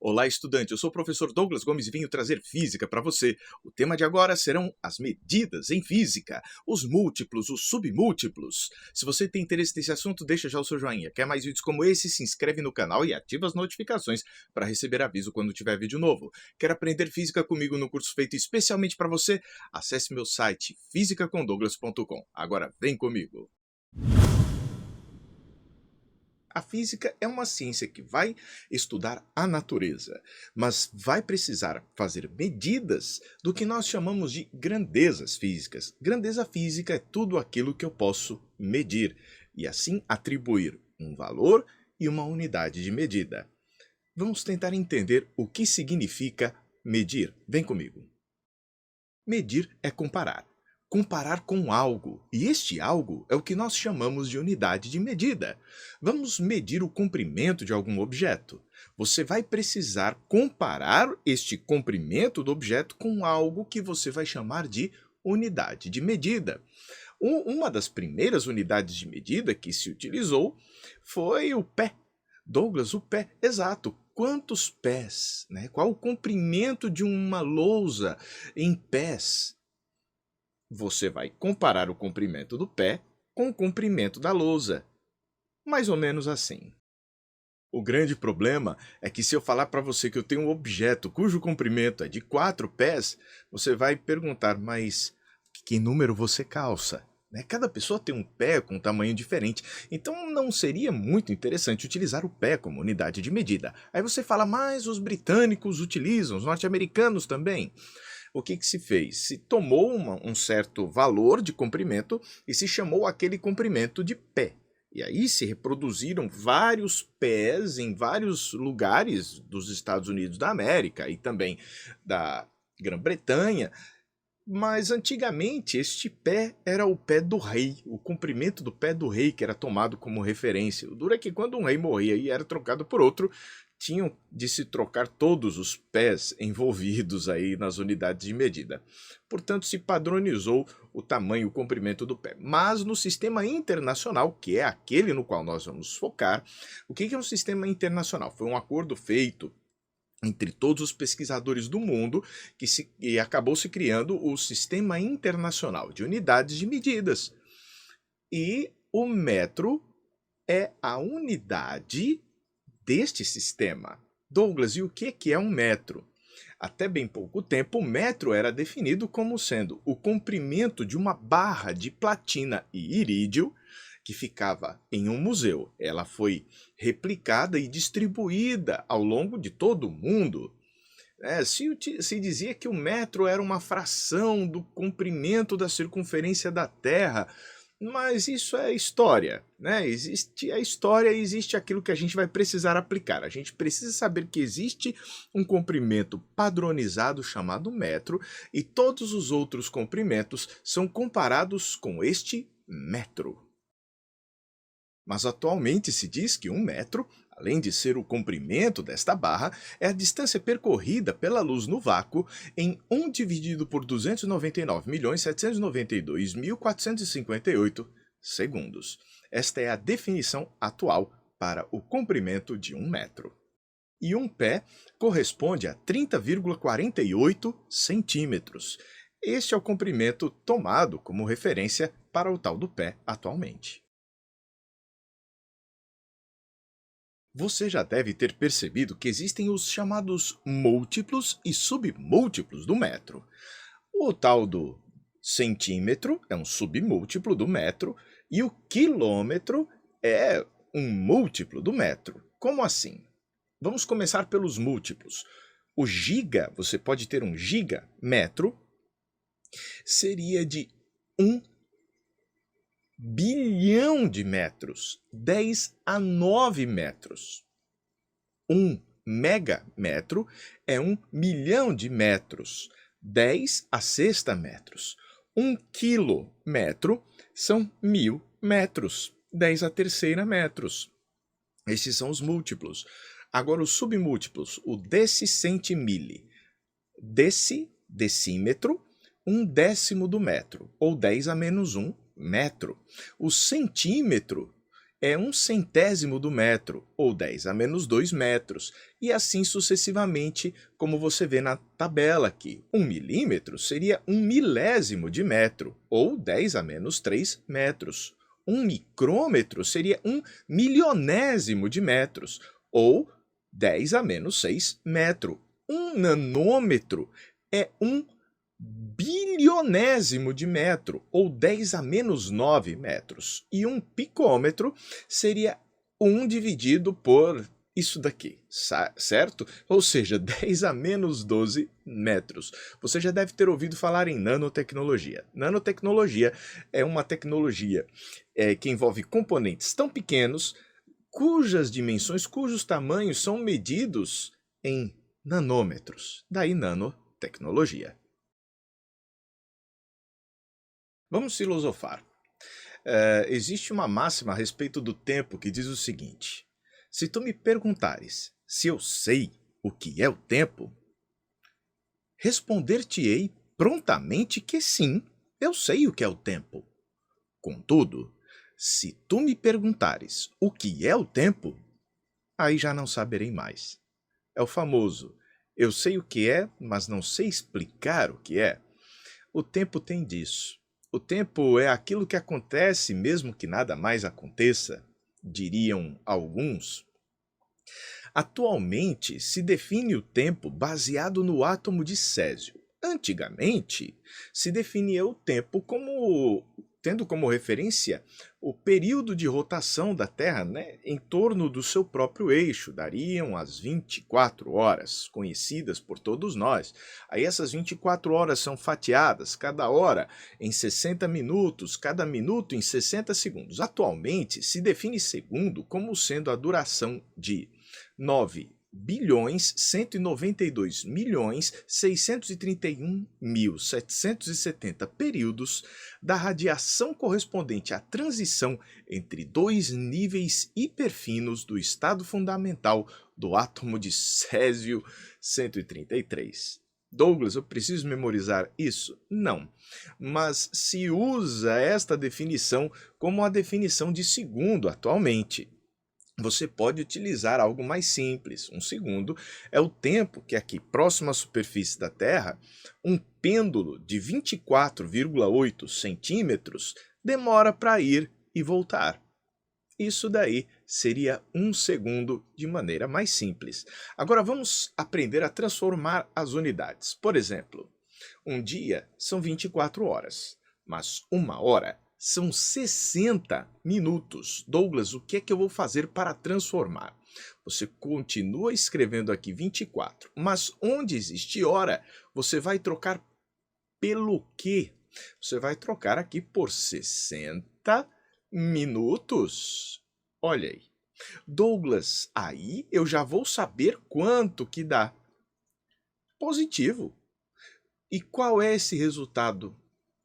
Olá, estudante. Eu sou o professor Douglas Gomes e venho trazer física para você. O tema de agora serão as medidas em física, os múltiplos, os submúltiplos. Se você tem interesse nesse assunto, deixa já o seu joinha. Quer mais vídeos como esse? Se inscreve no canal e ativa as notificações para receber aviso quando tiver vídeo novo. Quer aprender física comigo no curso feito especialmente para você? Acesse meu site fisicacomdouglas.com. Agora vem comigo. A física é uma ciência que vai estudar a natureza, mas vai precisar fazer medidas do que nós chamamos de grandezas físicas. Grandeza física é tudo aquilo que eu posso medir e assim atribuir um valor e uma unidade de medida. Vamos tentar entender o que significa medir. Vem comigo. Medir é comparar. Comparar com algo, e este algo é o que nós chamamos de unidade de medida. Vamos medir o comprimento de algum objeto. Você vai precisar comparar este comprimento do objeto com algo que você vai chamar de unidade de medida. Uma das primeiras unidades de medida que se utilizou foi o pé. Douglas, o pé, exato. Quantos pés, né? Qual o comprimento de uma lousa em pés? Você vai comparar o comprimento do pé com o comprimento da lousa. Mais ou menos assim. O grande problema é que se eu falar para você que eu tenho um objeto cujo comprimento é de 4 pés, você vai perguntar, mas que número você calça? Cada pessoa tem um pé com um tamanho diferente, então não seria muito interessante utilizar o pé como unidade de medida. Aí você fala, mas os britânicos utilizam, os norte-americanos também. O que se fez? Se tomou um certo valor de comprimento e se chamou aquele comprimento de pé. E aí se reproduziram vários pés em vários lugares dos Estados Unidos da América e também da Grã-Bretanha. Mas antigamente este pé era o pé do rei, o comprimento do pé do rei que era tomado como referência. O duro é que quando um rei morria e era trocado por outro, tinham de se trocar todos os pés envolvidos aí nas unidades de medida. Portanto, se padronizou o tamanho e o comprimento do pé. Mas no sistema internacional, que é aquele no qual nós vamos focar, o que é um sistema internacional? Foi um acordo feito entre todos os pesquisadores do mundo e acabou se criando o Sistema Internacional de Unidades de Medidas. E o metro é a unidade deste sistema. Douglas, e o que é um metro? Até bem pouco tempo, o metro era definido como sendo o comprimento de uma barra de platina e irídio que ficava em um museu. Ela foi replicada e distribuída ao longo de todo o mundo. Se dizia que o metro era uma fração do comprimento da circunferência da Terra, mas isso é história, né? Existe a história e existe aquilo que a gente vai precisar aplicar. A gente precisa saber que existe um comprimento padronizado chamado metro e todos os outros comprimentos são comparados com este metro. Mas atualmente se diz que um metro, além de ser o comprimento desta barra, é a distância percorrida pela luz no vácuo em 1 dividido por 299.792.458 segundos. Esta é a definição atual para o comprimento de um metro. E um pé corresponde a 30,48 centímetros. Este é o comprimento tomado como referência para o tal do pé atualmente. Você já deve ter percebido que existem os chamados múltiplos e submúltiplos do metro. O tal do centímetro é um submúltiplo do metro e o quilômetro é um múltiplo do metro. Como assim? Vamos começar pelos múltiplos. O giga, você pode ter um gigametro, seria de 1 bilhão de metros, 10 a 9 metros. 1 megametro é 1 milhão de metros, 10 a sexta metros. 1 quilômetro são 1000 metros, 10 a terceira metros. Esses são os múltiplos. Agora os submúltiplos, o decicentmille. Decímetro, 1/10 do metro, ou 10 a menos 1 metro. O centímetro, é 1/100º do metro, ou 10 a menos 2 metros, e assim sucessivamente, como você vê na tabela aqui. 1 milímetro seria 1 milésimo de metro, ou 10 a menos 3 metros. 1 micrômetro seria 1 milionésimo de metros, ou 10 a menos 6 metro. 1 nanômetro é 1 bilionésimo de metro, ou 10 a menos 9 metros. E 1 picômetro seria 1 dividido por isso daqui, certo? Ou seja, 10 a menos 12 metros. Você já deve ter ouvido falar em nanotecnologia. Nanotecnologia é uma tecnologia que envolve componentes tão pequenos, cujas dimensões, cujos tamanhos são medidos em nanômetros. Daí nanotecnologia. Vamos filosofar. Existe uma máxima a respeito do tempo que diz o seguinte: se tu me perguntares se eu sei o que é o tempo, responder-te-ei prontamente que sim, eu sei o que é o tempo. Contudo, se tu me perguntares o que é o tempo, aí já não saberei mais. É o famoso, eu sei o que é, mas não sei explicar o que é. O tempo tem disso. O tempo é aquilo que acontece mesmo que nada mais aconteça, diriam alguns. Atualmente, se define o tempo baseado no átomo de Césio. Antigamente, se definia o tempo tendo como referência o período de rotação da Terra, em torno do seu próprio eixo. Dariam as 24 horas, conhecidas por todos nós. Aí essas 24 horas são fatiadas, cada hora em 60 minutos, cada minuto em 60 segundos. Atualmente, se define segundo como sendo a duração de 9.192.631.770 períodos da radiação correspondente à transição entre dois níveis hiperfinos do estado fundamental do átomo de Césio 133. Douglas, eu preciso memorizar isso? Não, mas se usa esta definição como a definição de segundo atualmente. Você pode utilizar algo mais simples. Um segundo é o tempo que aqui, próximo à superfície da Terra, um pêndulo de 24,8 centímetros demora para ir e voltar. Isso daí seria um segundo de maneira mais simples. Agora vamos aprender a transformar as unidades. Por exemplo, um dia são 24 horas, mas uma hora são 60 minutos. Douglas, o que é que eu vou fazer para transformar? Você continua escrevendo aqui 24, mas onde existe hora, você vai trocar pelo quê? Você vai trocar aqui por 60 minutos. Olha aí. Douglas, aí eu já vou saber quanto que dá. Positivo. E qual é esse resultado?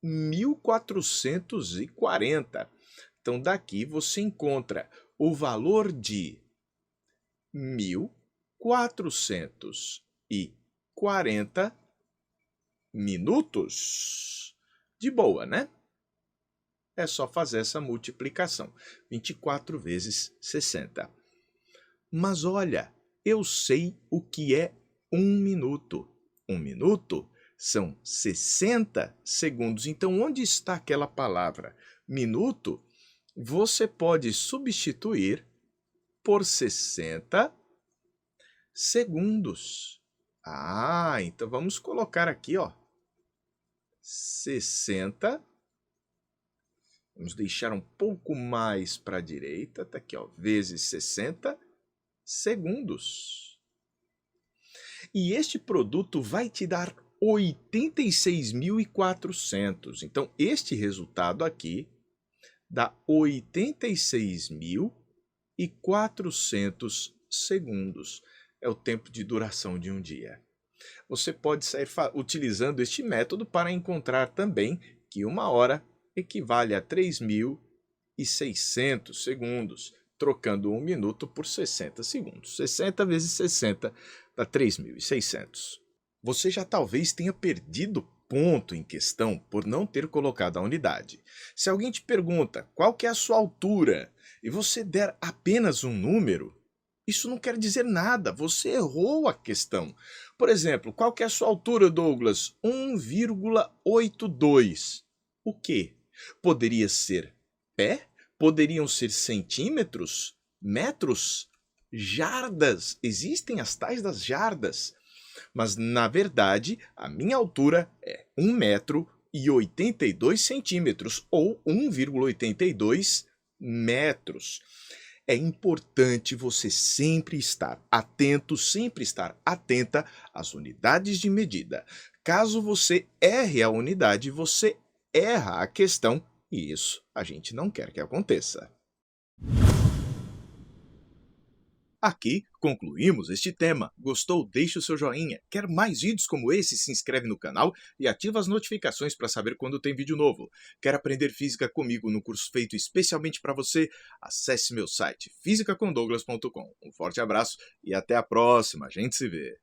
1440. Então, daqui você encontra o valor de 1440 minutos. De boa, né? É só fazer essa multiplicação. 24 vezes 60. Mas olha, eu sei o que é 1 minuto. 1 minuto são 60 segundos. Então, onde está aquela palavra minuto? Você pode substituir por 60 segundos. Então vamos colocar aqui, 60. Vamos deixar um pouco mais para a direita. Está aqui, vezes 60 segundos. E este produto vai te dar 86.400. Então, este resultado aqui dá 86.400 segundos. É o tempo de duração de um dia. Você pode sair utilizando este método para encontrar também que uma hora equivale a 3.600 segundos, trocando 1 minuto por 60 segundos. 60 vezes 60 dá 3.600. Você já talvez tenha perdido ponto em questão por não ter colocado a unidade. Se alguém te pergunta qual que é a sua altura e você der apenas um número, isso não quer dizer nada, você errou a questão. Por exemplo, qual que é a sua altura, Douglas? 1,82. O quê? Poderia ser pé? Poderiam ser centímetros? Metros? Jardas? Existem as tais das jardas. Mas, na verdade, a minha altura é 1,82 m ou 1,82 metros. É importante você sempre estar atento, sempre estar atenta às unidades de medida. Caso você erre a unidade, você erra a questão, e isso a gente não quer que aconteça. Aqui concluímos este tema. Gostou? Deixe o seu joinha. Quer mais vídeos como esse? Se inscreve no canal e ativa as notificações para saber quando tem vídeo novo. Quer aprender física comigo no curso feito especialmente para você? Acesse meu site fisicacomdouglas.com. Um forte abraço e até a próxima. A gente se vê.